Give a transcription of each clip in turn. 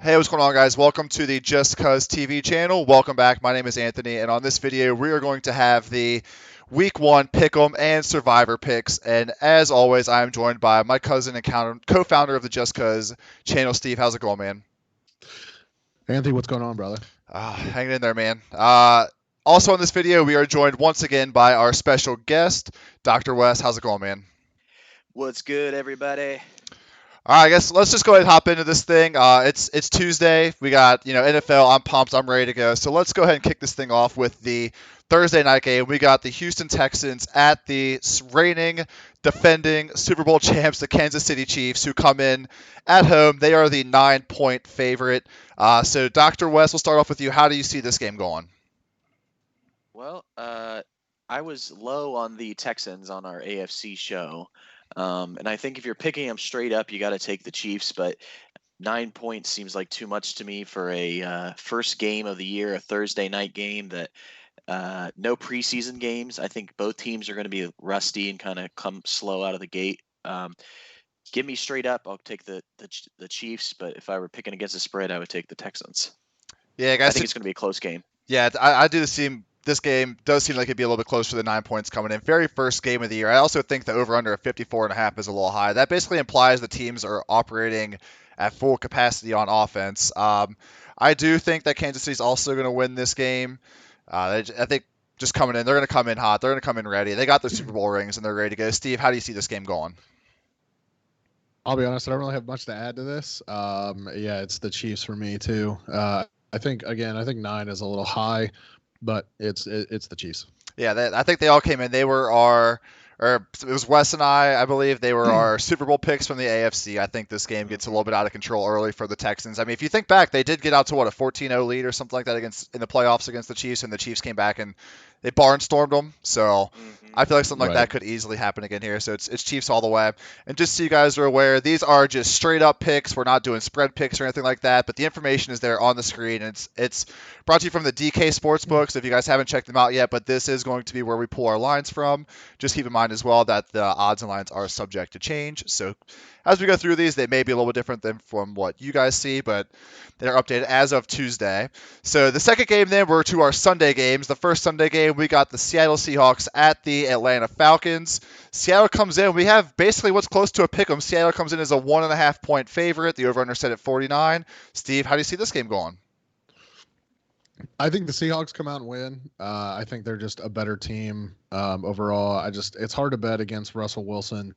Hey, what's going on, guys? Welcome to the Just Cuz TV channel. Welcome back. My name is Anthony, and on this video, we are going to have the Week 1 Pick'em and Survivor picks. And as always, I am joined by my cousin and co-founder of the Just Cuz channel, Steve. How's it going, man? Anthony, what's going on, brother? Hanging in there, man. Also, on this video, we are joined once again by our special guest, Dr. West. How's it going, man? What's good, everybody? All right, I guess let's just go ahead and hop into this thing. It's Tuesday. We got NFL. I'm pumped. I'm ready to go. So let's go ahead and kick this thing off with the Thursday night game. We got the Houston Texans at the reigning, defending Super Bowl champs, the Kansas City Chiefs, who come in at home. They are the 9-point favorite. So Dr. West, we'll start off with you. How do you see this game going? Well, I was low on the Texans on our AFC show, and I think if you're picking them straight up, you got to take the Chiefs. But 9 points seems like too much to me for a first game of the year, a Thursday night game. That no preseason games. I think both teams are going to be rusty and kind of come slow out of the gate. Give me straight up. I'll take the Chiefs. But if I were picking against the spread, I would take the Texans. Yeah, I guys. think it's going to be a close game. Yeah, I do the same. This game does seem like it'd be a little bit closer to the 9 points coming in. Very first game of the year. I also think the over-under of 54.5 is a little high. That basically implies the teams are operating at full capacity on offense. I do think that Kansas City's also going to win this game. I think just coming in, they're going to come in hot. They're going to come in ready. They got their Super Bowl rings and they're ready to go. Steve, how do you see this game going? I'll be honest, I don't really have much to add to this. Yeah, it's the Chiefs for me too. I think 9 is a little high, but it's the Chiefs. Yeah, I think they all came in. They were or it was Wes and I believe they were our Super Bowl picks from the AFC. I think this game gets a little bit out of control early for the Texans. I mean, if you think back, they did get out to what, a 14-0 lead or something like that in the playoffs against the Chiefs, and the Chiefs came back and they barnstormed them. So I feel like something like Right. that could easily happen again here. So it's Chiefs all the way. And just so you guys are aware, these are just straight up picks. We're not doing spread picks or anything like that, but the information is there on the screen. And it's brought to you from the DK Sportsbooks. If you guys haven't checked them out yet, but this is going to be where we pull our lines from. Just keep in mind as well that the odds and lines are subject to change. So as we go through these, they may be a little bit different than from what you guys see, but they're updated as of Tuesday. So the second game then, we're to our Sunday games. The first Sunday game, we got the Seattle Seahawks at the Atlanta Falcons. Seattle comes in. We have basically what's close to a pick 'em. Seattle comes in as a 1.5-point favorite. The over-under set at 49. Steve, how do you see this game going? I think the Seahawks come out and win. I think they're just a better team overall. It's hard to bet against Russell Wilson.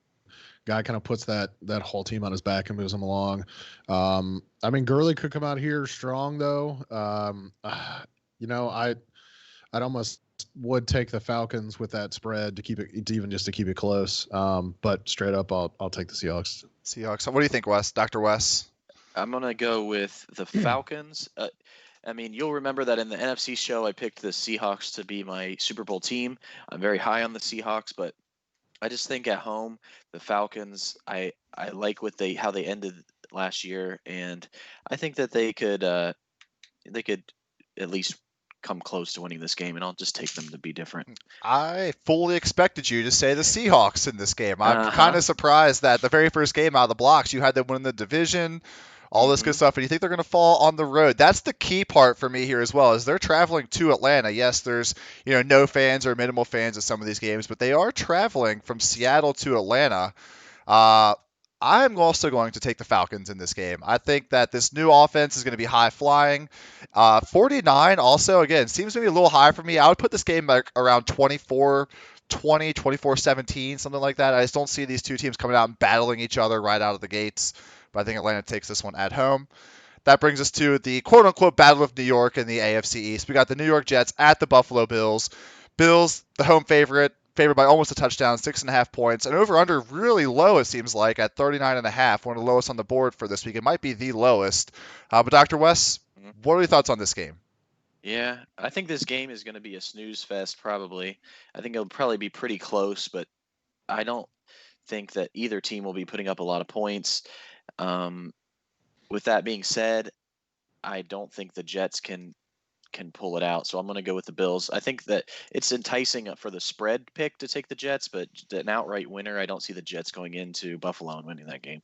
Guy kind of puts that whole team on his back and moves them along. I mean, Gurley could come out here strong though. I'd almost would take the Falcons with that spread to keep it even just to keep it close. But straight up, I'll take the Seahawks. Seahawks. What do you think, Wes? Dr. Wes? I'm gonna go with the Falcons. I mean, you'll remember that in the NFC show, I picked the Seahawks to be my Super Bowl team. I'm very high on the Seahawks, but I just think at home, the Falcons, I like how they ended last year, and I think that they could at least come close to winning this game, and I'll just take them to be different. I fully expected you to say the Seahawks in this game. I'm kind Uh-huh. of surprised that the very first game out of the blocks, you had them win the division, all this good hmm stuff, and you think they're going to fall on the road. That's the key part for me here as well, is they're traveling to Atlanta. Yes, there's no fans or minimal fans at some of these games, but they are traveling from Seattle to Atlanta. Uh, I'm also going to take the Falcons in this game. I think that this new offense is going to be high flying. 49 also, again, seems to be a little high for me. I would put this game like around 24-20, 24-17, something like that. I just don't see these two teams coming out and battling each other right out of the gates. But I think Atlanta takes this one at home. That brings us to the quote-unquote Battle of New York in the AFC East. We got the New York Jets at the Buffalo Bills. Bills, the home favorite, favored by almost a touchdown, 6.5 points. And over-under really low, it seems like, at 39.5, one of the lowest on the board for this week. It might be the lowest. But Dr. West, what are your thoughts on this game? Yeah, I think this game is going to be a snooze fest, probably. I think it'll probably be pretty close, but I don't think that either team will be putting up a lot of points. Um, with that being said, I don't think the Jets can pull it out, so I'm going to go with the Bills. I think that it's enticing for the spread pick to take the Jets, but an outright winner, I don't see the Jets going into Buffalo and winning that game.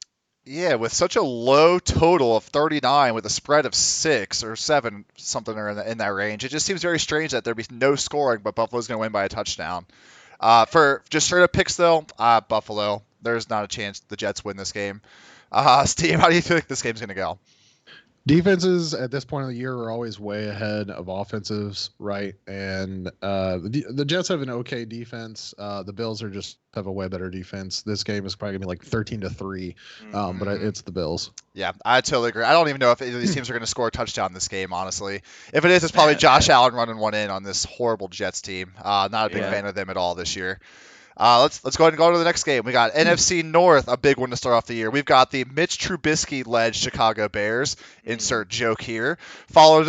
Yeah, with such a low total of 39 with a spread of 6 or 7, something or in that range, it just seems very strange that there'd be no scoring, but Buffalo's going to win by a touchdown. For just straight up picks, though, Buffalo. There's not a chance the Jets win this game. Steve, how do you think this game's going to go? Defenses at this point of the year are always way ahead of offensives, right? And the Jets have an okay defense. The Bills have a way better defense. This game is probably gonna be like 13-3, but it's the Bills. Yeah, I totally agree. I don't even know if either of these teams are going to score a touchdown this game, honestly. If it is, it's probably Josh Allen running one in on this horrible Jets team. Not a big fan of them at all this year. Let's go ahead and go to the next game. We got NFC North, a big one to start off the year. We've got the Mitch Trubisky-led Chicago Bears, insert joke here, followed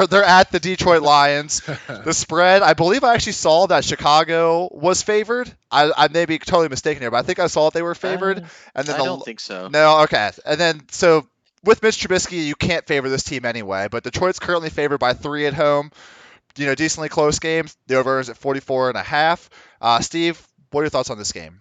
they're at the Detroit Lions. The spread, I believe I actually saw that Chicago was favored. I may be totally mistaken here, but I think I saw that they were favored. And then I don't think so. No, okay. And then, so with Mitch Trubisky, you can't favor this team anyway, but Detroit's currently favored by 3 at home. Decently close games. The over is at 44.5. Steve, what are your thoughts on this game?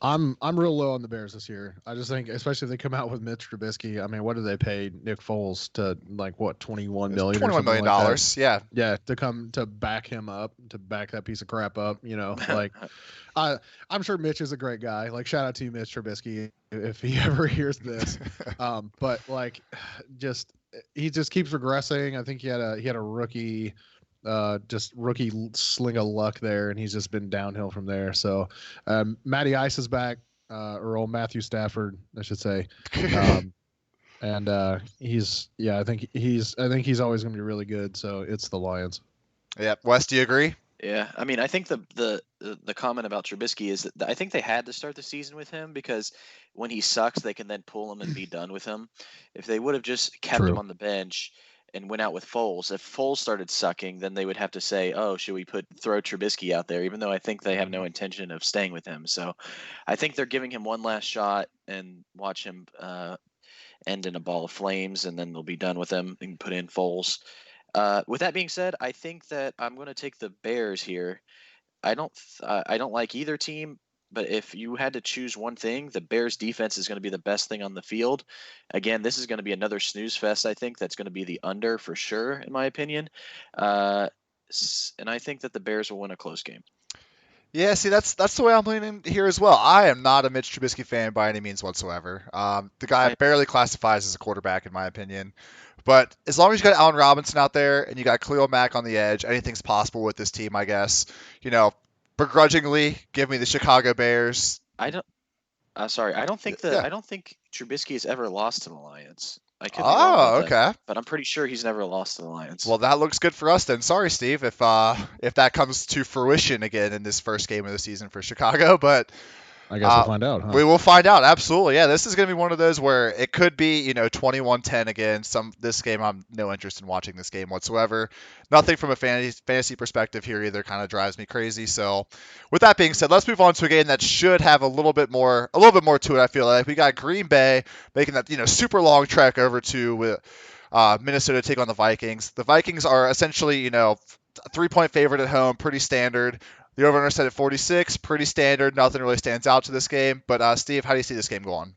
I'm real low on the Bears this year. I just think, especially if they come out with Mitch Trubisky. I mean, what did they pay Nick Foles to, like, what, $21 million? $21 million, like yeah. Yeah, to come to back him up, to back that piece of crap up. Like, I'm sure Mitch is a great guy. Like, shout out to you, Mitch Trubisky, if he ever hears this. But like, he just keeps regressing. I think he had a rookie sling of luck there, and he's just been downhill from there. So Matty Ice is back, or old Matthew Stafford, I should say. And I think he's always going to be really good. So it's the Lions. Yeah, Wes, do you agree? Yeah, I mean, I think the comment about Trubisky is that I think they had to start the season with him because when he sucks, they can then pull him and be done with him. If they would have just kept him on the bench and went out with Foles, if Foles started sucking, then they would have to say, "Oh, should we throw Trubisky out there?" Even though I think they have no intention of staying with him. So, I think they're giving him one last shot and watch him end in a ball of flames, and then they'll be done with him and put in Foles. With that being said, I think that I'm going to take the Bears here. I don't like either team, but if you had to choose one thing, the Bears defense is going to be the best thing on the field. Again, this is going to be another snooze fest. I think that's going to be the under for sure, in my opinion. And I think that the Bears will win a close game. Yeah, see, that's the way I'm leaning here as well. I am not a Mitch Trubisky fan by any means whatsoever. The guy barely classifies as a quarterback, in my opinion. But as long as you got Allen Robinson out there and you got Khalil Mack on the edge, anything's possible with this team, I guess. Begrudgingly, give me the Chicago Bears. I don't think Trubisky has ever lost to the Lions. I could be wrong about that, but I'm pretty sure he's never lost to the Lions. Well, that looks good for us then. Sorry, Steve, if that comes to fruition again in this first game of the season for Chicago, but I guess we'll find out, huh? We will find out, absolutely. Yeah, this is going to be one of those where it could be, 21-10 again. This game, I'm no interest in watching this game whatsoever. Nothing from a fantasy perspective here either kind of drives me crazy. So, with that being said, let's move on to a game that should have a little bit more to it. I feel like we got Green Bay making that super long trek over to Minnesota to take on the Vikings. The Vikings are essentially a 3-point favorite at home, pretty standard. The over-under set at 46, pretty standard. Nothing really stands out to this game. But Steve, how do you see this game going?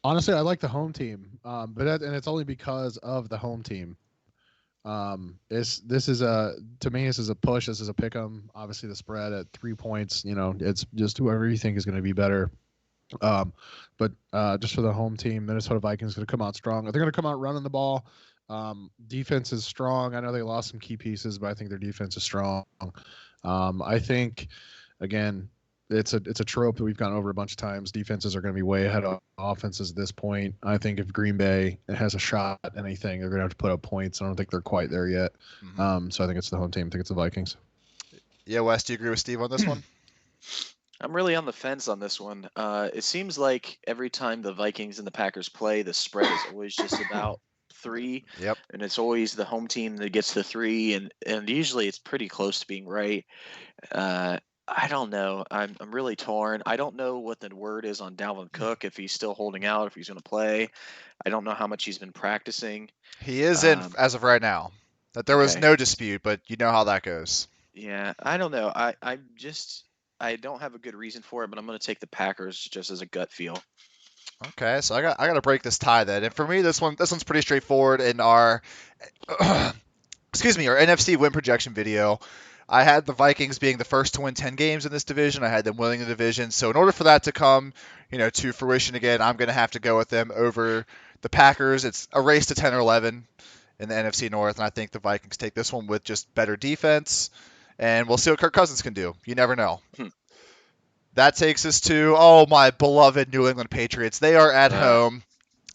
Honestly, I like the home team, and it's only because of the home team. This is a push. This is a pick 'em. Obviously, the spread at 3 points. It's just whoever you think is going to be better. But just for the home team, Minnesota Vikings going to come out strong. They're going to come out running the ball. Defense is strong. I know they lost some key pieces, but I think their defense is strong. I think, again, it's a trope that we've gone over a bunch of times. Defenses are going to be way ahead of offenses at this point. I think if Green Bay has a shot at anything, they're going to have to put up points. I don't think they're quite there yet. So I think it's the home team. I think it's the Vikings. Yeah, Wes, do you agree with Steve on this one? I'm really on the fence on this one. It seems like every time the Vikings and the Packers play, the spread is always just about 3. Yep. And it's always the home team that gets the 3, and usually it's pretty close to being right. I don't know. I'm really torn. I don't know what the word is on Dalvin Cook, if he's still holding out, if he's going to play. I don't know how much he's been practicing. He is in as of right now. That there was no dispute, but you know how that goes. Yeah, I don't know. I just I don't have a good reason for it, but I'm going to take the Packers just as a gut feel. Okay, so I got to break this tie then. And for me, this one's pretty straightforward. In our excuse me, our NFC win projection video, I had the Vikings being the first to win 10 games in this division. I had them winning the division. So in order for that to come, to fruition again, I'm going to have to go with them over the Packers. It's a race to 10 or 11 in the NFC North, and I think the Vikings take this one with just better defense, and we'll see what Kirk Cousins can do. You never know. That takes us to, my beloved New England Patriots. They are at home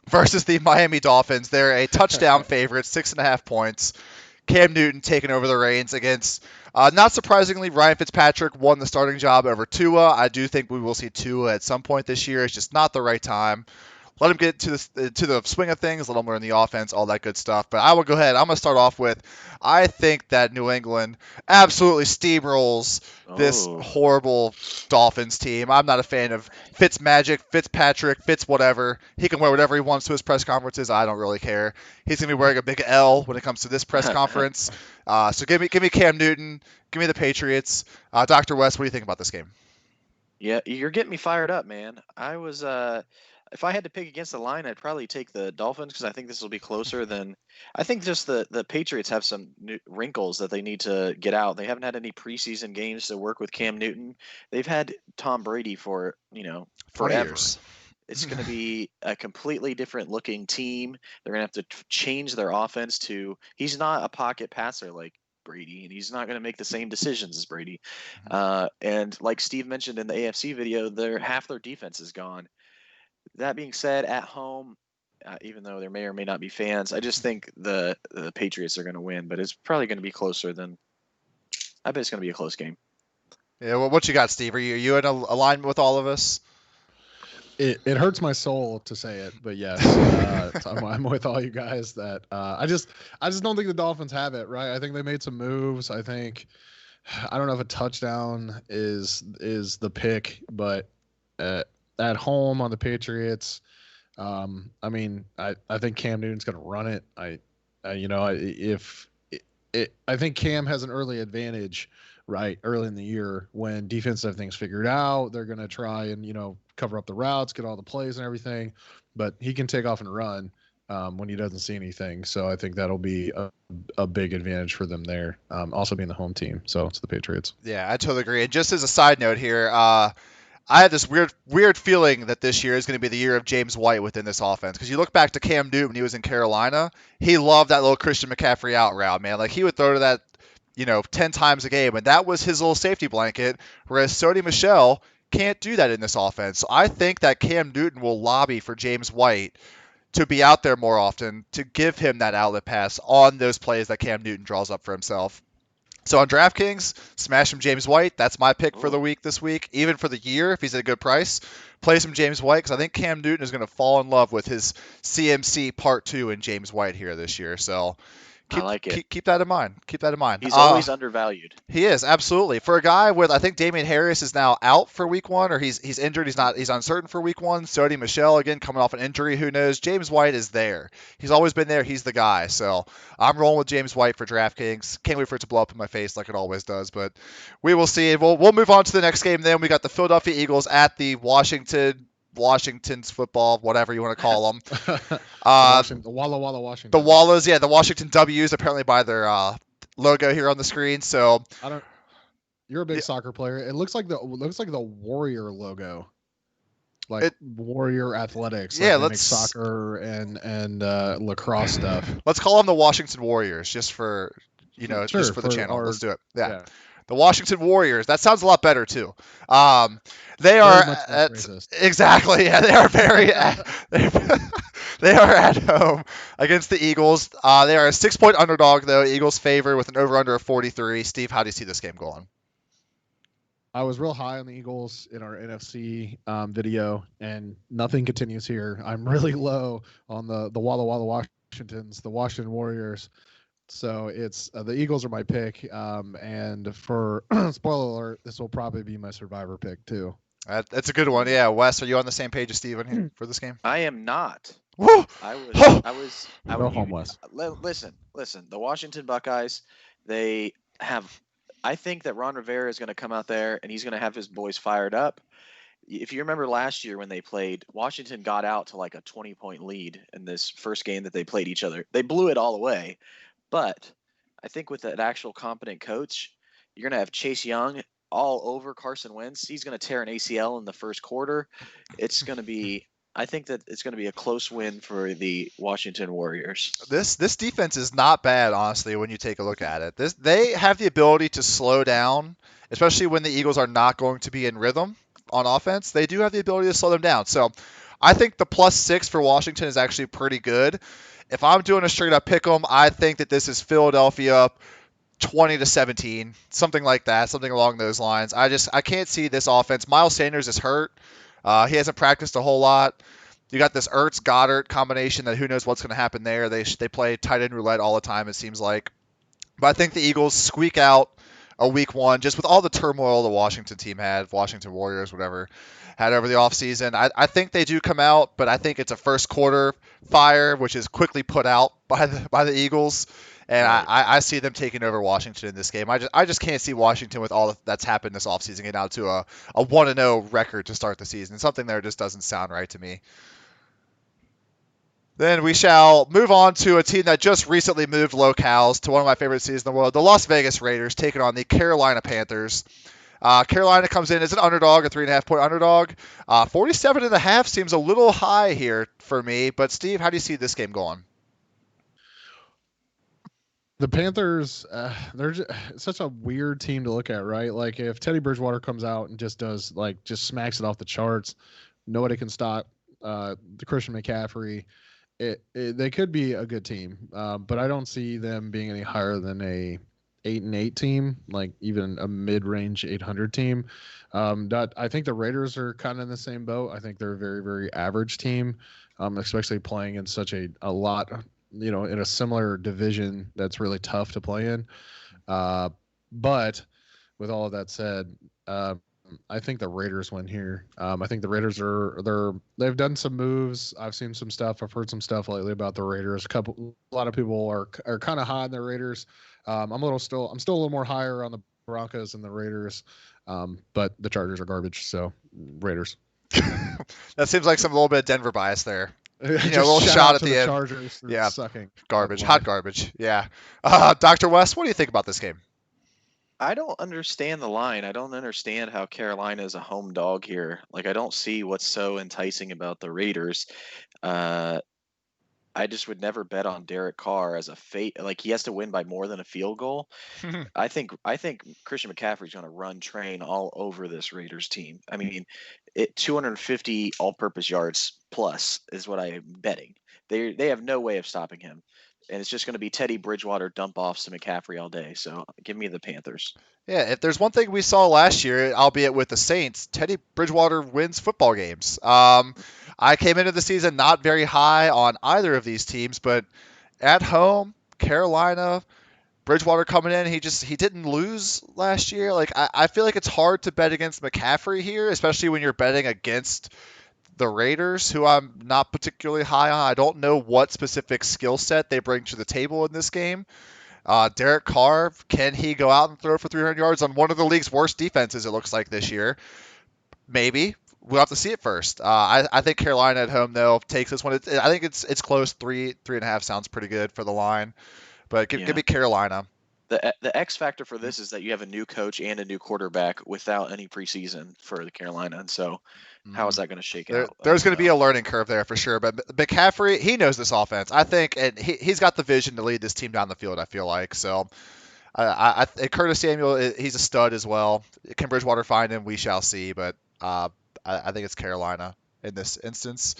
versus the Miami Dolphins. They're a touchdown favorite, 6.5 points. Cam Newton taking over the reins against, not surprisingly, Ryan Fitzpatrick won the starting job over Tua. I do think we will see Tua at some point this year. It's just not the right time. Let him get to the swing of things. Let him learn the offense, all that good stuff. But I will go ahead. I'm going to start off with, I think that New England absolutely steamrolls this horrible Dolphins team. I'm not a fan of Fitzmagic, Fitzpatrick, Fitz whatever. He can wear whatever he wants to his press conferences. I don't really care. He's going to be wearing a big L when it comes to this press conference. So give me Cam Newton. Give me the Patriots. Dr. West, what do you think about this game? Yeah, you're getting me fired up, man. I was if I had to pick against the line, I'd probably take the Dolphins because I think this will be closer than. I think just the Patriots have some wrinkles that they need to get out. They haven't had any preseason games to work with Cam Newton. They've had Tom Brady for forever. Years. It's going to be a completely different looking team. They're going to have to change their offense to. He's not a pocket passer like Brady, and he's not going to make the same decisions as Brady. And like Steve mentioned in the AFC video, half their defense is gone. That being said, at home, even though there may or may not be fans, I just think the Patriots are going to win, but it's probably going to be closer than. I bet it's going to be a close game. Yeah, well, what you got, Steve? Are you in alignment with all of us? It hurts my soul to say it, but yes, I'm with all you guys. That I just don't think the Dolphins have it right. I think they made some moves. I don't know if a touchdown is the pick, but at home on the Patriots, I think Cam Newton's going to run it. I think Cam has an early advantage, right? Early in the year when defense have things figured out, they're going to try and cover up the routes, get all the plays and everything, but he can take off and run when he doesn't see anything. So I think that'll be a big advantage for them there. Also being the home team, so it's the Patriots. Yeah, I totally agree. And just as a side note here, I had this weird feeling that this year is going to be the year of James White within this offense. Because you look back to Cam Newton when he was in Carolina, he loved that little Christian McCaffrey out route, man. Like he would throw to that, 10 times a game, and that was his little safety blanket. Whereas Sony Michel can't do that in this offense. So I think that Cam Newton will lobby for James White to be out there more often to give him that outlet pass on those plays that Cam Newton draws up for himself. So on DraftKings, smash some James White. That's my pick for the week this week. Even for the year, if he's at a good price, play some James White because I think Cam Newton is going to fall in love with his CMC Part 2 in James White here this year. So I like it. Keep that in mind. Keep that in mind. He's always undervalued. He is, absolutely. For a guy with, I think Damian Harris is now out for week 1, or he's injured. He's uncertain for week 1. Sony Michel, again, coming off an injury. Who knows? James White is there. He's always been there. He's the guy. So I'm rolling with James White for DraftKings. Can't wait for it to blow up in my face like it always does, but we will see. We'll move on to the next game then. We got the Philadelphia Eagles at the Washington's football, whatever you want to call them. The Walla Walla Washington. The Wallas, yeah, the Washington W's apparently by their logo here on the screen. So you're a big soccer player. It looks like the Warrior logo, like Warrior Athletics. Like let's make soccer and lacrosse stuff. Let's call them the Washington Warriors, just for just for the channel. Let's do it. Yeah. The Washington Warriors. That sounds a lot better too. They are exactly. Yeah, they are very. They are at home against the Eagles. They are a 6-point underdog though. Eagles favor with an over/under of 43. Steve, how do you see this game going? I was real high on the Eagles in our NFC video, and nothing continues here. I'm really low on the Walla Walla Washingtons, the Washington Warriors. So it's the Eagles are my pick, and for spoiler alert, this will probably be my survivor pick too. That's a good one. Yeah, Wes, are you on the same page as Steven here for this game? I am not. Woo! I was. Go home, Wes. Listen. The Washington Buckeyes, they have I think that Ron Rivera is going to come out there and he's going to have his boys fired up. If you remember last year when they played, Washington got out to like a 20-point lead in this first game that they played each other. They blew it all away. But I think with an actual competent coach, you're going to have Chase Young all over Carson Wentz. He's going to tear an ACL in the first quarter. It's going to be I think that it's going to be a close win for the Washington Warriors. This defense is not bad, honestly, when you take a look at it. They have the ability to slow down, especially when the Eagles are not going to be in rhythm on offense. They do have the ability to slow them down. So I think the +6 for Washington is actually pretty good. If I'm doing a straight up pick 'em, I think that this is Philadelphia 20-17, something like that, something along those lines. I can't see this offense. Miles Sanders is hurt. He hasn't practiced a whole lot. You got this Ertz Goddard combination that who knows what's going to happen there. They play tight end roulette all the time, it seems like. But I think the Eagles squeak out a week one just with all the turmoil the Washington team had, Washington Warriors, whatever, had over the offseason. I think they do come out, but I think it's a first quarter fire, which is quickly put out by the Eagles. And Right. I see them taking over Washington in this game. I just can't see Washington with all that's happened this offseason getting out to a 1-0 record to start the season. Something there just doesn't sound right to me. Then we shall move on to a team that just recently moved locales to one of my favorite cities in the world, the Las Vegas Raiders, taking on the Carolina Panthers. Carolina comes in as an underdog, a 3.5-point underdog. 47.5 seems a little high here for me, but Steve, how do you see this game going? The Panthers, they're such a weird team to look at, right? Like if Teddy Bridgewater comes out and just smacks it off the charts, nobody can stop the Christian McCaffrey. They could be a good team, but I don't see them being any higher than a 8-8 team, like even a mid-range 800 team. I think the Raiders are kind of in the same boat. I think they're a very, very average team, especially playing in such a lot, in a similar division that's really tough to play in. But with all of that said, I think the Raiders win here. I think the Raiders they've done some moves. I've seen some stuff. I've heard some stuff lately about the Raiders. A lot of people are kind of high on the Raiders. I'm still a little more higher on the Broncos than the Raiders. But the Chargers are garbage, so Raiders. That seems like some little bit of Denver bias there. A little shot at the end. Chargers. Yeah, sucking garbage, hot garbage. Yeah. Dr. West, what do you think about this game? I don't understand the line. I don't understand how Carolina is a home dog here. Like, I don't see what's so enticing about the Raiders. I just would never bet on Derek Carr as a fate. Like, he has to win by more than a field goal. I think Christian McCaffrey's going to run train all over this Raiders team. I mean, 250 all-purpose yards plus is what I'm betting. They have no way of stopping him. And it's just going to be Teddy Bridgewater dump offs to McCaffrey all day. So give me the Panthers. Yeah, if there's one thing we saw last year, albeit with the Saints, Teddy Bridgewater wins football games. I came into the season not very high on either of these teams, but at home, Carolina, Bridgewater coming in, he didn't lose last year. Like I feel like it's hard to bet against McCaffrey here, especially when you're betting against the Raiders, who I'm not particularly high on. I don't know what specific skill set they bring to the table in this game. Derek Carr, can he go out and throw for 300 yards on one of the league's worst defenses, it looks like, this year? Maybe. We'll have to see it first. I think Carolina at home, though, takes this one. I think it's close. 3.5 sounds pretty good for the line. But give me Carolina. The X factor for this is that you have a new coach and a new quarterback without any preseason for the Carolina. And so how is that going to shake out? There's going to be a learning curve there for sure. But McCaffrey, he knows this offense, I think, and he's got the vision to lead this team down the field, I feel like. So Curtis Samuel, he's a stud as well. Can Bridgewater find him? We shall see. But I think it's Carolina in this instance.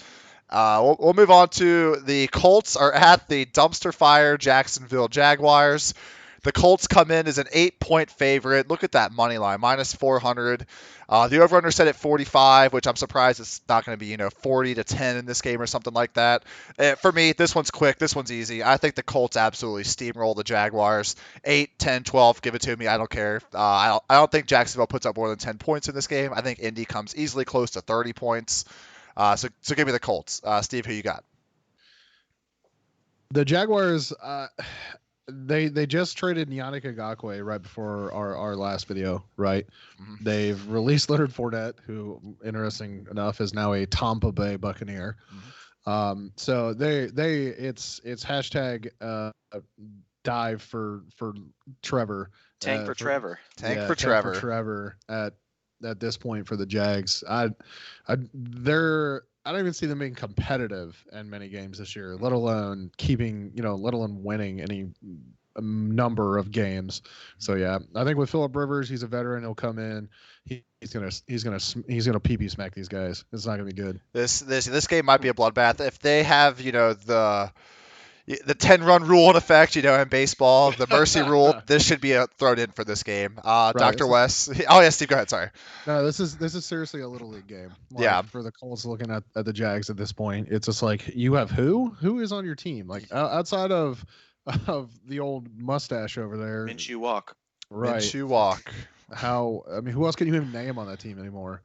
We'll move on to the Colts are at the dumpster fire Jacksonville Jaguars. The Colts come in as an 8-point favorite. Look at that money line, -400. The over/under set at 45, which I'm surprised it's not going to be 40-10 in this game or something like that. For me, this one's quick. This one's easy. I think the Colts absolutely steamroll the Jaguars. 8, 10, 12, give it to me. I don't care. I don't think Jacksonville puts up more than 10 points in this game. I think Indy comes easily close to 30 points. So give me the Colts. Steve, who you got? The Jaguars, they just traded Yannick Ngakoue right before our last video, right? Mhm. They've released Leonard Fournette, who, interesting enough, is now a Tampa Bay Buccaneer. So it's hashtag dive for Trevor. Tank for Trevor. Tank Yeah, for tank Trevor. for Trevor at this point for the Jags. I don't even see them being competitive in many games this year, let alone let alone winning any number of games. So yeah, I think with Phillip Rivers, he's a veteran. He'll come in. He's gonna PP smack these guys. It's not gonna be good. This game might be a bloodbath if they have the 10-run rule in effect, in baseball, the mercy rule. This should be thrown in for this game. Right, Dr. West. Oh yeah, Steve, go ahead. Sorry. No, this is seriously a little league game. Yeah. For the Colts looking at the Jags at this point, it's just like, you have who is on your team, like outside of the old mustache over there. Minshew Walk. Right. Minshew Walk. Who else can you even name on that team anymore?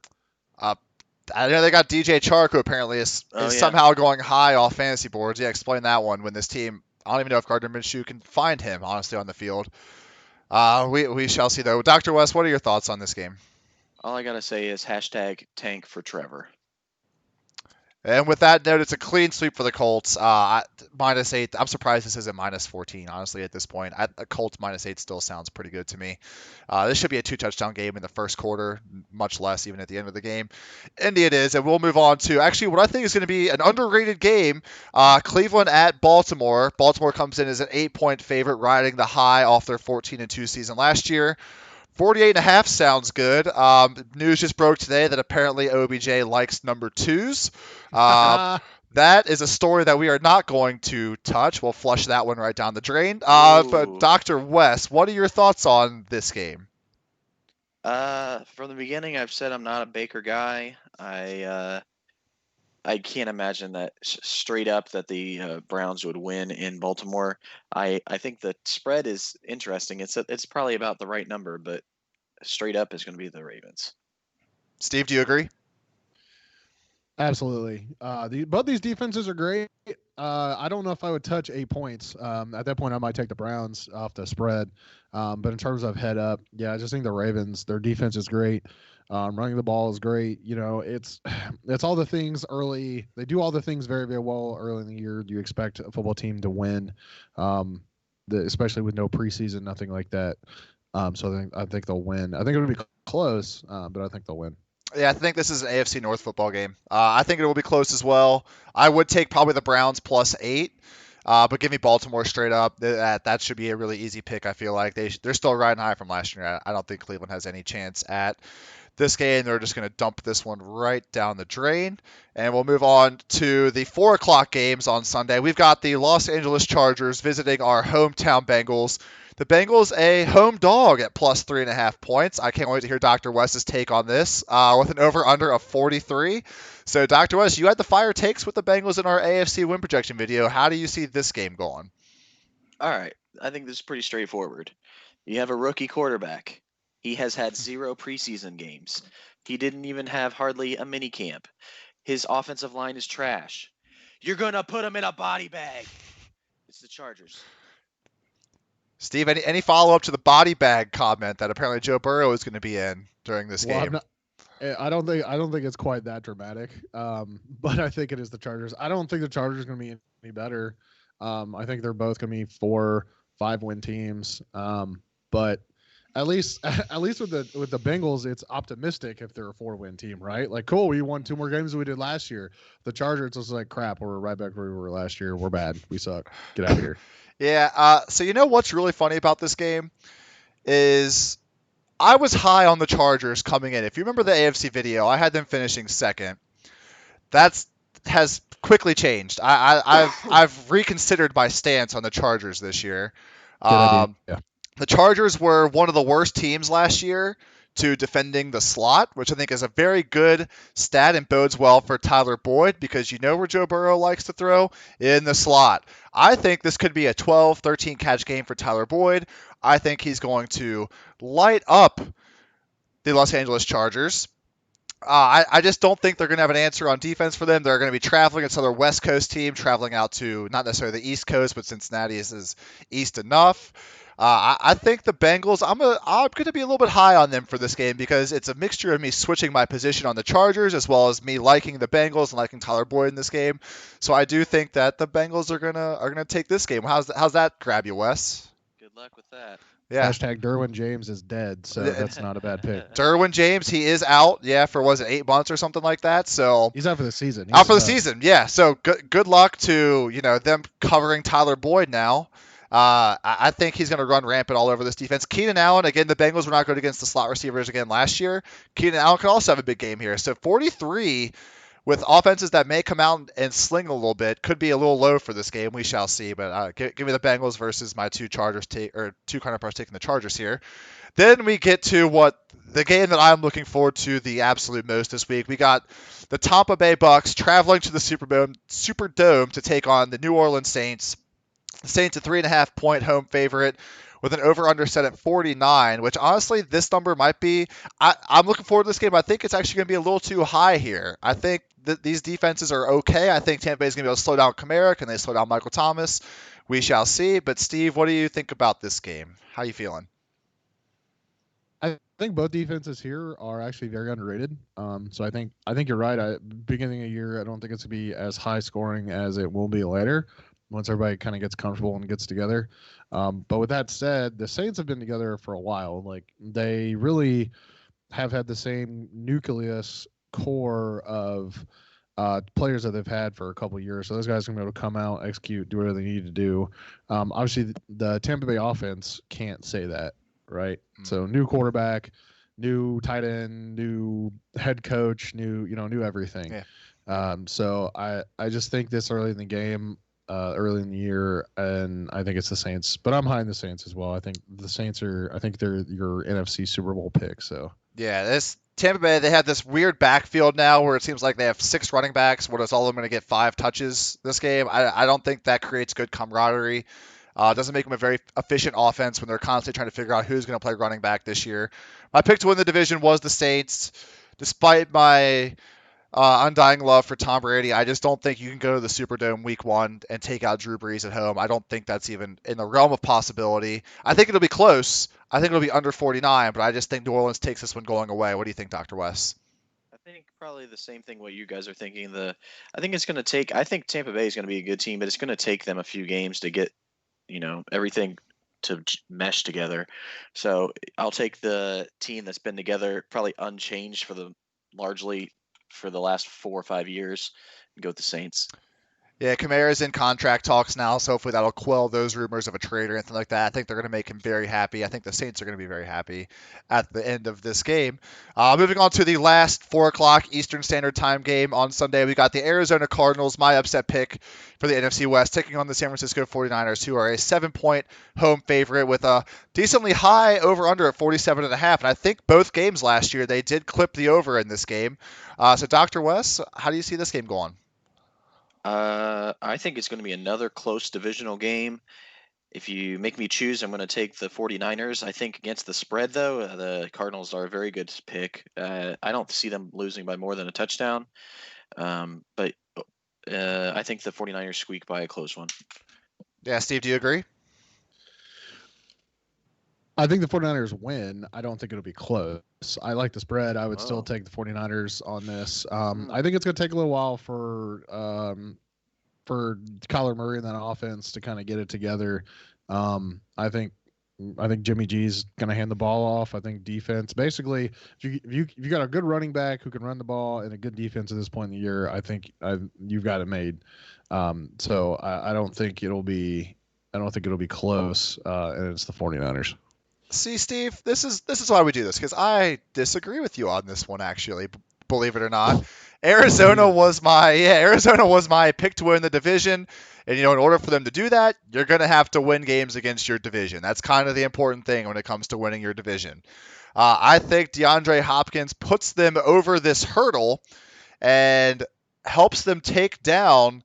I know they got DJ Chark, who apparently is somehow going high off fantasy boards. Yeah, explain that one. When this team, I don't even know if Gardner Minshew can find him, honestly, on the field. We shall see, though. Dr. West, what are your thoughts on this game? All I gotta say is hashtag tank for Trevor. And with that note, it's a clean sweep for the Colts. -8. I'm surprised this isn't -14, honestly, at this point. A Colts -8 still sounds pretty good to me. This should be a 2-touchdown game in the first quarter, much less even at the end of the game. Indeed it is, and we'll move on to actually what I think is going to be an underrated game. Cleveland at Baltimore. Baltimore comes in as an 8-point favorite, riding the high off their 14-2 season last year. 48.5 sounds good. News just broke today that apparently OBJ likes number 2s. That is a story that we are not going to touch. We'll flush that one right down the drain. But Dr. West, what are your thoughts on this game? From the beginning, I've said I'm not a Baker guy. I can't imagine that straight up that the Browns would win in Baltimore. I think the spread is interesting. It's probably about the right number, but straight up is going to be the Ravens. Steve, do you agree? Absolutely. Both these defenses are great. I don't know if I would touch 8 points. At that point, I might take the Browns off the spread. But in terms of head up, yeah, I just think the Ravens, their defense is great. Running the ball is great. It's all the things early. They do all the things very, very well early in the year. You expect a football team to win, especially with no preseason, nothing like that. So I think they'll win. I think it'll be close, but I think they'll win. Yeah, I think this is an AFC North football game. I think it will be close as well. I would take probably the Browns +8, but give me Baltimore straight up. That should be a really easy pick, I feel like. They're still riding high from last year. I don't think Cleveland has any chance at this game. They're just going to dump this one right down the drain. And we'll move on to the 4 o'clock games on Sunday. We've got the Los Angeles Chargers visiting our hometown Bengals. The Bengals a home dog at +3.5 points. I can't wait to hear Dr. West's take on this with an over-under of 43. So, Dr. West, you had the fire takes with the Bengals in our AFC win projection video. How do you see this game going? All right. I think this is pretty straightforward. You have a rookie quarterback. He has had 0 preseason games. He didn't even have hardly a mini camp. His offensive line is trash. You're going to put him in a body bag. It's the Chargers. Steve, any follow-up to the body bag comment that apparently Joe Burrow is going to be in during this game? I don't think it's quite that dramatic, but I think it is the Chargers. I don't think the Chargers are going to be any better. I think they're both going to be 4-5 win teams, but at least with the Bengals, it's optimistic if they're a 4-win team, right? Like, cool, we won 2 more games than we did last year. The Chargers, it's just like, crap, we're right back where we were last year. We're bad. We suck. Get out of here. Yeah. So what's really funny about this game is I was high on the Chargers coming in. If you remember the AFC video, I had them finishing second. That has quickly changed. I've reconsidered my stance on the Chargers this year. Yeah. The Chargers were one of the worst teams last year to defending the slot, which I think is a very good stat and bodes well for Tyler Boyd because you know where Joe Burrow likes to throw? In the slot. I think this could be a 12, 13 catch game for Tyler Boyd. I think he's going to light up the Los Angeles Chargers. I just don't think they're going to have an answer on defense for them. They're going to be traveling. It's another West Coast team traveling out to not necessarily the East Coast, but Cincinnati is east enough. I think the Bengals. I'm going to be a little bit high on them for this game because it's a mixture of me switching my position on the Chargers as well as me liking the Bengals and liking Tyler Boyd in this game. So I do think that the Bengals are gonna take this game. How's that grab you, Wes? Good luck with that. Yeah. Hashtag Derwin James is dead, so that's not a bad pick. Derwin James, he is out, yeah, for was it 8 months or something like that. So He's out for the season. out for the season, yeah. So good luck to them covering Tyler Boyd now. I think he's going to run rampant all over this defense. Keenan Allen, again, the Bengals were not good against the slot receivers again last year. Keenan Allen could also have a big game here. So 43 with offenses that may come out and sling a little bit could be a little low for this game. We shall see. But give me the Bengals versus my two counterparts taking the Chargers here. Then we get to the game that I'm looking forward to the absolute most this week. We got the Tampa Bay Bucks traveling to the Superdome to take on the New Orleans Saints. The Saints a 3.5-point home favorite with an over-under set at 49, which honestly, this number might be. I'm looking forward to this game. I think it's actually going to be a little too high here. I think that these defenses are okay. I think Tampa Bay is going to be able to slow down Kamara. Can they slow down Michael Thomas? We shall see. But Steve, what do you think about this game? How are you feeling? I think both defenses here are actually very underrated. So I think you're right. Beginning of the year, I don't think it's going to be as high scoring as it will be later once everybody kind of gets comfortable and gets together. But with that said, the Saints have been together for a while. Like they really have had the same nucleus core of players that they've had for a couple of years. So those guys are going to be able to come out, execute, do whatever they need to do. Obviously, the Tampa Bay offense can't say that, right? Mm-hmm. So new quarterback, new tight end, new head coach, new everything. Yeah. So I just think this early in the game, early in the year, and I think it's the Saints. But I'm high in the Saints as well. I think the Saints I think they're your NFC Super Bowl pick. So yeah, this Tampa Bay, they have this weird backfield now where it seems like they have 6 running backs. What is all of them going to get 5 touches this game? I don't think that creates good camaraderie. Doesn't make them a very efficient offense when they're constantly trying to figure out who's going to play running back this year. My pick to win the division was the Saints. Despite my undying love for Tom Brady, I just don't think you can go to the Superdome week 1 and take out Drew Brees at home. I don't think that's even in the realm of possibility. I think it'll be close. I think it'll be under 49, but I just think New Orleans takes this one going away. What do you think, Dr. West? I think probably the same thing what you guys are thinking. I think Tampa Bay is going to be a good team, but it's going to take them a few games to get, everything to mesh together. So I'll take the team that's been together probably unchanged largely for the last 4 or 5 years and go with the Saints. Yeah, Kamara's in contract talks now, so hopefully that'll quell those rumors of a trade or anything like that. I think they're going to make him very happy. I think the Saints are going to be very happy at the end of this game. Moving on to the last 4 o'clock Eastern Standard Time game on Sunday, we got the Arizona Cardinals, my upset pick for the NFC West, taking on the San Francisco 49ers, who are a 7-point home favorite with a decently high over-under at 47.5. And I think both games last year, they did clip the over in this game. So, Dr. West, how do you see this game going? I think it's going to be another close divisional game. If you make me choose, I'm going to take the 49ers. I think against the spread, though, the Cardinals are a very good pick. I don't see them losing by more than a touchdown. But I think the 49ers squeak by a close one. Yeah, Steve, do you agree? I think the 49ers win. I don't think it'll be close. I like the spread. I would still take the 49ers on this. I think it's going to take a little while for Kyler Murray and that offense to kind of get it together. I think Jimmy G's going to hand the ball off. I think defense, basically, if you got a good running back who can run the ball and a good defense at this point in the year, I think you've got it made. So I don't think it'll be close. And it's the 49ers. See, Steve, this is why we do this, because I disagree with you on this one, actually, believe it or not. Arizona was my pick to win the division, and in order for them to do that, you're going to have to win games against your division. That's kind of the important thing when it comes to winning your division. I think DeAndre Hopkins puts them over this hurdle and helps them take down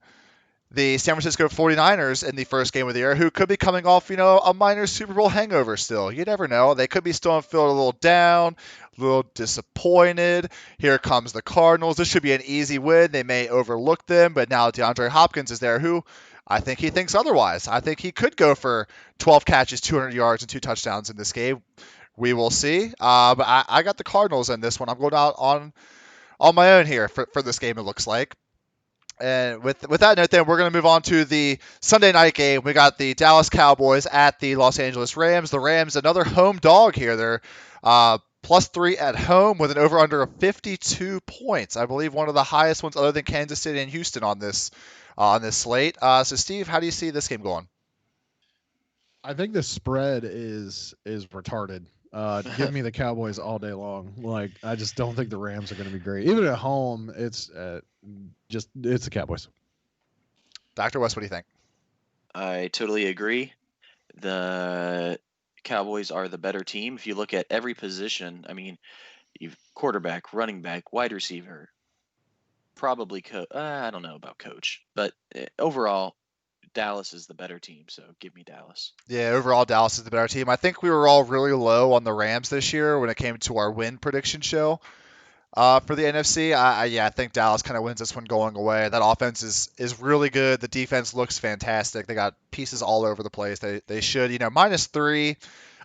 the San Francisco 49ers in the first game of the year, who could be coming off, a minor Super Bowl hangover still. You never know. They could be still feeling a little down, a little disappointed. Here comes the Cardinals. This should be an easy win. They may overlook them, but now DeAndre Hopkins is there, who I think he thinks otherwise. I think he could go for 12 catches, 200 yards, and 2 touchdowns in this game. We will see. But I got the Cardinals in this one. I'm going out on my own here for this game, it looks like. And with that note, then we're going to move on to the Sunday night game. We got the Dallas Cowboys at the Los Angeles Rams. The Rams, another home dog here. They're +3 at home with an over/under of 52 points. I believe one of the highest ones, other than Kansas City and Houston, on this slate. So, Steve, how do you see this game going? I think the spread is retarded. Give me the Cowboys all day long. Like, I just don't think the Rams are going to be great. Even at home, it's the Cowboys. Dr. West, what do you think? I totally agree. The Cowboys are the better team. If you look at every position, I mean, you've quarterback, running back, wide receiver, probably I don't know about coach, but overall, Dallas is the better team. So give me Dallas. Yeah, overall, Dallas is the better team. I think we were all really low on the Rams this year when it came to our win prediction show. For the NFC, I think Dallas kind of wins this one going away. That offense is really good. The defense looks fantastic. They got pieces all over the place. They should, -3.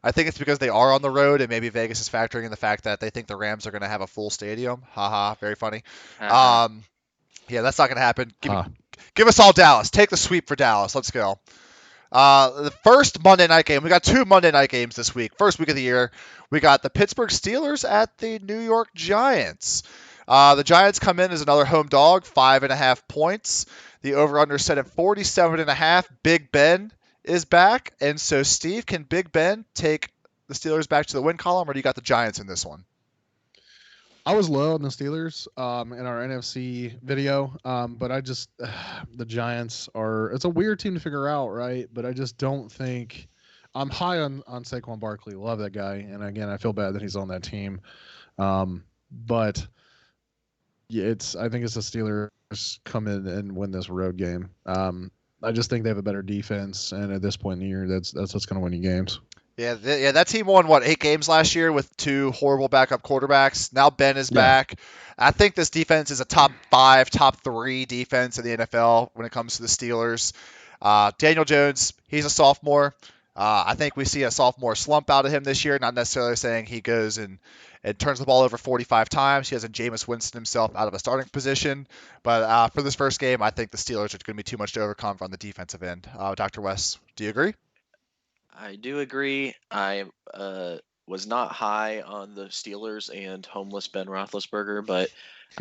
I think it's because they are on the road, and maybe Vegas is factoring in the fact that they think the Rams are going to have a full stadium. Haha, very funny. Yeah, that's not going to happen. Give us all Dallas. Take the sweep for Dallas. Let's go. The first Monday night game. We got 2 Monday night games this week. First week of the year. We got the Pittsburgh Steelers at the New York Giants. The Giants come in as another home dog, 5.5 points. The over-under set at 47.5. Big Ben is back. And so, Steve, can Big Ben take the Steelers back to the win column, or do you got the Giants in this one? I was low on the Steelers in our NFC video, but I just the Giants it's a weird team to figure out, right? But I just don't think I'm high on Saquon Barkley. Love that guy, and again, I feel bad that he's on that team. But yeah, I think it's the Steelers come in and win this road game. I just think they have a better defense, and at this point in the year, that's what's going to win you games. Yeah, that team won 8 games last year with 2 horrible backup quarterbacks. Now Ben is back. I think this defense is a top 5, top 3 defense in the NFL when it comes to the Steelers. Daniel Jones, he's a sophomore. I think we see a sophomore slump out of him this year. Not necessarily saying he goes and turns the ball over 45 times. He has a Jameis Winston himself out of a starting position. But for this first game, I think the Steelers are going to be too much to overcome on the defensive end. Dr. West, do you agree? I do agree. I was not high on the Steelers and homeless Ben Roethlisberger, but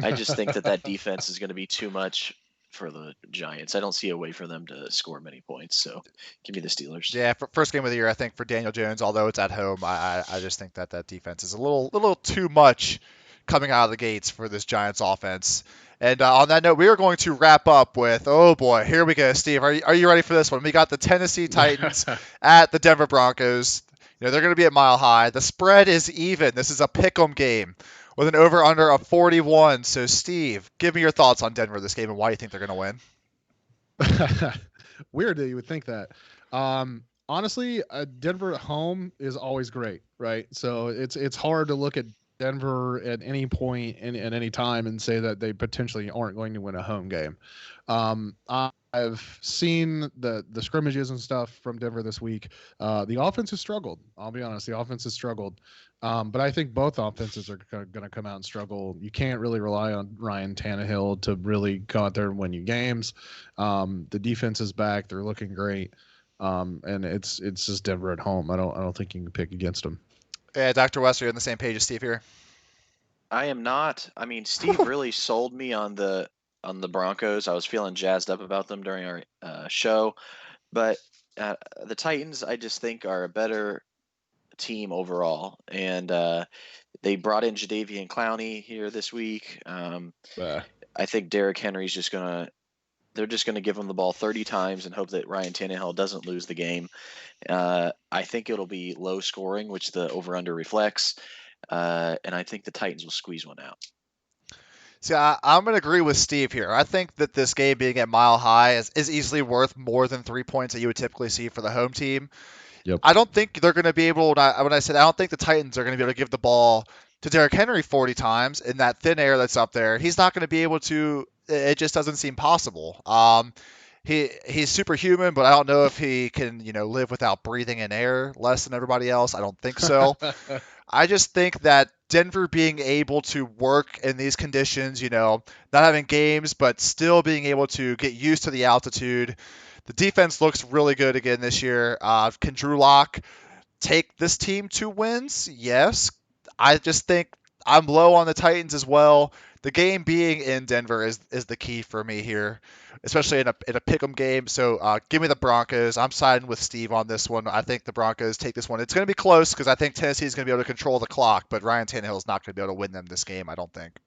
I just think that defense is going to be too much for the Giants. I don't see a way for them to score many points, so give me the Steelers. Yeah, first game of the year, I think for Daniel Jones, although it's at home, I just think that defense is a little too much coming out of the gates for this Giants offense. And on that note, we are going to wrap up with, oh boy, here we go, Steve. Are you ready for this one? We got the Tennessee Titans at the Denver Broncos. They're going to be at Mile High. The spread is even. This is a pick'em game with an over/under of 41. So, Steve, give me your thoughts on Denver this game and why you think they're going to win. Weird that you would think that. Honestly, Denver at home is always great, right? So it's hard to look at Denver at any point at any time and say that they potentially aren't going to win a home game. I've seen the scrimmages and stuff from Denver this week. The offense has struggled. I'll be honest, the offense has struggled. But I think both offenses are going to come out and struggle. You can't really rely on Ryan Tannehill to really go out there and win you games. The defense is back; they're looking great, and it's just Denver at home. I don't think you can pick against them. Yeah, Dr. West, are you on the same page as Steve here? I am not. I mean, Steve really sold me on the Broncos. I was feeling jazzed up about them during our show, but the Titans, I just think, are a better team overall, and they brought in Jadeveon Clowney here this week. I think Derrick Henry's they're just gonna give him the ball 30 times and hope that Ryan Tannehill doesn't lose the game. I think it'll be low scoring, which the over/under reflects, and I think the Titans will squeeze one out. See, I'm going to agree with Steve here. I think that this game being at Mile High is easily worth more than 3 points that you would typically see for the home team. Yep. I don't think they're going to be able. When I said I don't think the Titans are going to be able to give the ball to Derrick Henry 40 times in that thin air that's up there. He's not going to be able to. It just doesn't seem possible. He's superhuman, but I don't know if he can live without breathing in air less than everybody else. I don't think so. I just think that Denver being able to work in these conditions, not having games, but still being able to get used to the altitude. The defense looks really good again this year. Can Drew Lock take this team to wins? Yes. I just think I'm low on the Titans as well. The game being in Denver is the key for me here, especially in a pick'em game. So give me the Broncos. I'm siding with Steve on this one. I think the Broncos take this one. It's going to be close because I think Tennessee is going to be able to control the clock, but Ryan Tannehill is not going to be able to win them this game, I don't think.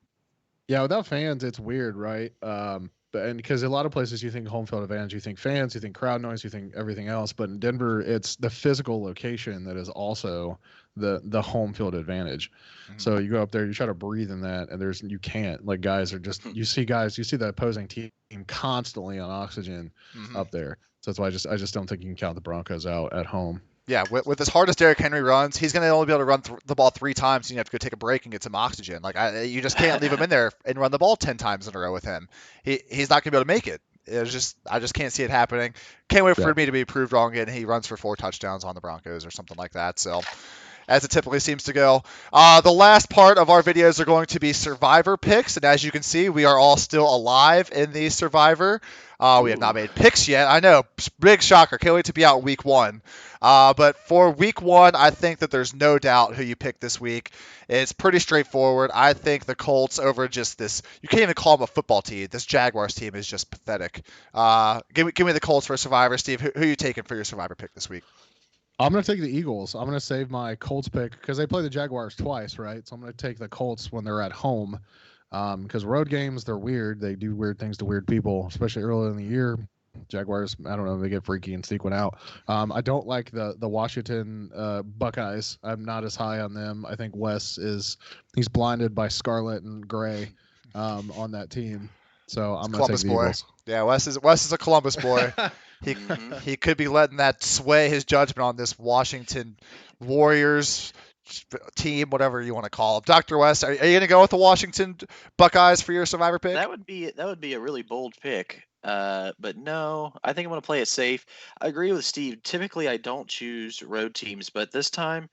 Yeah, without fans, it's weird, right? And because a lot of places you think home field advantage, you think fans, you think crowd noise, you think everything else. But in Denver, it's the physical location that is also the home field advantage. Mm-hmm. So you go up there, you try to breathe in that, and you can't. Like guys are just you see the opposing team constantly on oxygen up there. So that's why I just don't think you can count the Broncos out at home. Yeah, with as hard as Derrick Henry runs, he's going to only be able to run the ball 3 times, and you have to go take a break and get some oxygen. Like you just can't leave him in there and run the ball 10 times in a row with him. He's not going to be able to make it. I just can't see it happening. Can't wait for me to be proved wrong and he runs for 4 touchdowns on the Broncos or something like that. So, as it typically seems to go. The last part of our videos are going to be Survivor picks, and as you can see, we are all still alive in the Survivor. We have not made picks yet. I know, big shocker. Can't wait to be out week 1. But for week 1, I think that there's no doubt who you pick this week. It's pretty straightforward. I think the Colts over just this. You can't even call them a football team. This Jaguars team is just pathetic. Give me the Colts for Survivor, Steve. Who are you taking for your Survivor pick this week? I'm going to take the Eagles. I'm going to save my Colts pick because they play the Jaguars twice, right? So I'm going to take the Colts when they're at home because road games, they're weird. They do weird things to weird people, especially early in the year. Jaguars, I don't know, they get freaky and sneak one out. I don't like the Washington Buckeyes. I'm not as high on them. I think he's blinded by scarlet and gray on that team. So I'm going to take the Eagles. Yeah, Wes is a Columbus boy. He could be letting that sway his judgment on this Washington Warriors team, whatever you want to call them. Dr. West, are you going to go with the Washington Buckeyes for your Survivor pick? That would be a really bold pick. But no, I think I'm going to play it safe. I agree with Steve. Typically, I don't choose road teams, but this time,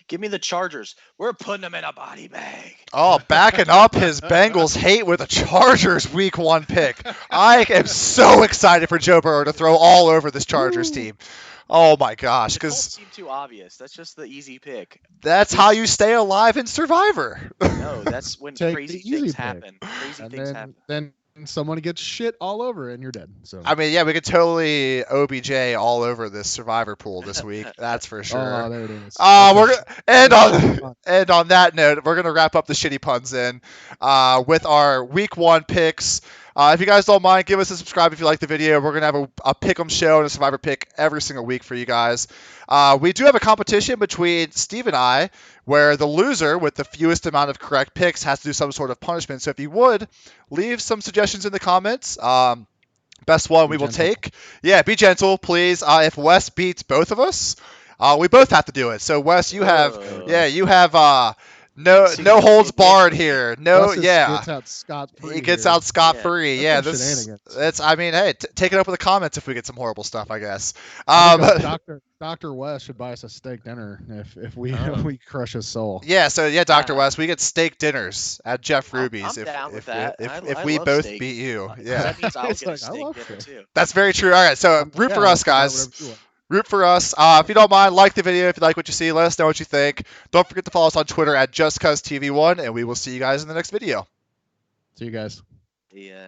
give me the Chargers. We're putting them in a body bag. Oh, backing up his Bengals hate with a Chargers week 1 pick. I am so excited for Joe Burrow to throw all over this Chargers team. Oh my gosh, because it seemed too obvious. That's just the easy pick. That's how you stay alive in Survivor. No, that's when crazy things happen. Then someone gets shit all over and you're dead. So I mean, yeah, we could totally OBJ all over this Survivor pool this week. That's for sure. Oh, there it is. We're gonna and on that note, we're gonna wrap up the shitty puns in with our week 1 picks. If you guys don't mind, give us a subscribe if you like the video. We're going to have a pick'em show and a Survivor pick every single week for you guys. We do have a competition between Steve and I where the loser with the fewest amount of correct picks has to do some sort of punishment. So if you would, leave some suggestions in the comments. Best one we will take. Yeah, be gentle, please. If Wes beats both of us, we both have to do it. So Wes, you have no holds barred here. No, gets out scot-free. He gets out scot-free. Yeah, that's I mean, hey, take it up with the comments if we get some horrible stuff, I guess. Dr. West should buy us a steak dinner if we crush his soul. Yeah, so yeah, Dr. West, we get steak dinners at Jeff Ruby's I'm down with that. If we both beat you. Yeah. That means I'll get a steak dinner too. That's very true. All right, so root for us, guys. Root for us. If you don't mind, like the video. If you like what you see, let us know what you think. Don't forget to follow us on Twitter at JustCuzTV1, and we will see you guys in the next video. See you guys. Yeah.